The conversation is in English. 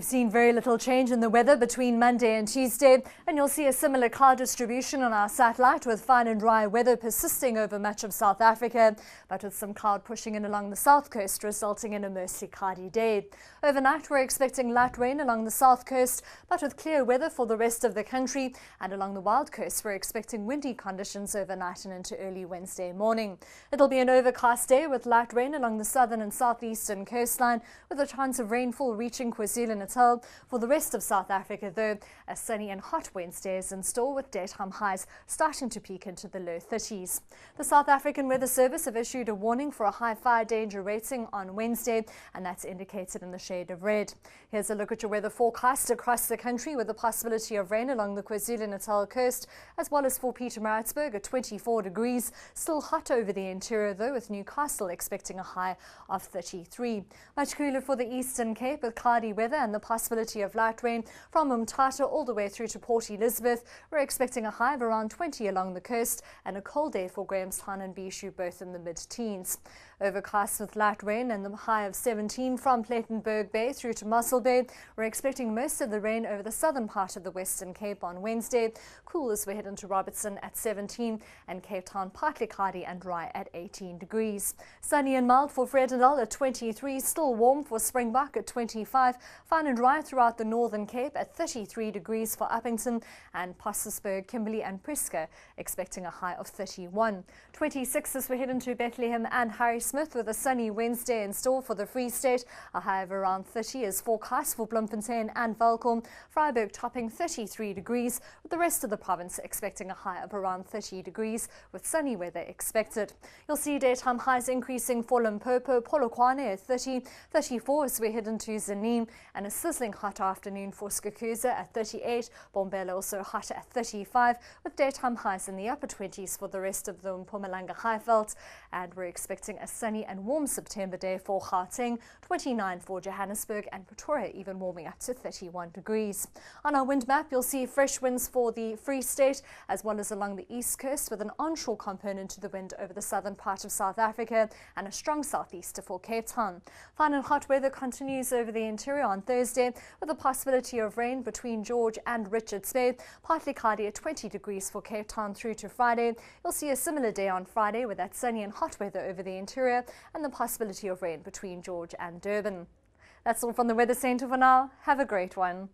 We've seen very little change in the weather between Monday and Tuesday, and you'll see a similar cloud distribution on our satellite with fine and dry weather persisting over much of South Africa, but with some cloud pushing in along the south coast, resulting in a mostly cloudy day. Overnight, we're expecting light rain along the south coast, but with clear weather for the rest of the country, and along the wild coast, we're expecting windy conditions overnight and into early Wednesday morning. It'll be an overcast day with light rain along the southern and southeastern coastline, with a chance of rainfall reaching KwaZulu-Natal. For the rest of South Africa, though, a sunny and hot Wednesday is in store with daytime highs starting to peak into the low 30s. The South African Weather Service have issued a warning for a high fire danger rating on Wednesday, and that's indicated in the shade of red. Here's a look at your weather forecast across the country, with the possibility of rain along the KwaZulu-Natal coast, as well as for Pietermaritzburg at 24 degrees. Still hot over the interior, though, with Newcastle expecting a high of 33. Much cooler for the Eastern Cape with cloudy weather and the possibility of light rain from Umtata all the way through to Port Elizabeth. We're expecting a high of around 20 along the coast and a cold day for Grahamstown and Bishu, both in the mid-teens. Overcast with light rain and the high of 17 from Plettenberg Bay through to Mossel Bay. We're expecting most of the rain over the southern part of the Western Cape on Wednesday. Cool as we head into Robertson at 17 and Cape Town partly cloudy and dry at 18 degrees. Sunny and mild for Vredendal at 23, still warm for Springbok at 25, fine and dry throughout the Northern Cape at 33 degrees for Uppington, and Potchefstroom, Kimberley and Prieska expecting a high of 31. 26 as we head into Bethlehem and Harrismith, with a sunny Wednesday in store for the Free State. A high of around 30 is forecast for Bloemfontein and Welkom. Vryburg topping 33 degrees, with the rest of the province expecting a high of around 30 degrees with sunny weather expected. You'll see daytime highs increasing for Limpopo, Polokwane at 30, 34 as we head into Zanim, and a sizzling hot afternoon for Skukuza at 38. Bombela also hot at 35, with daytime highs in the upper 20s for the rest of the Mpumalanga Highveld. And we're expecting a sunny and warm September day for Gauteng, 29 for Johannesburg, and Pretoria even warming up to 31 degrees. On our wind map, you'll see fresh winds for the Free State as well as along the east coast, with an onshore component to the wind over the southern part of South Africa and a strong southeaster for Cape Town. Fine and hot weather continues over the interior on Thursday, with a possibility of rain between George and Richards Bay. Partly cloudy at 20 degrees for Cape Town through to Friday. You'll see a similar day on Friday with that sunny and hot weather over the interior and the possibility of rain between George and Durban. That's all from the Weather Centre for now. Have a great one.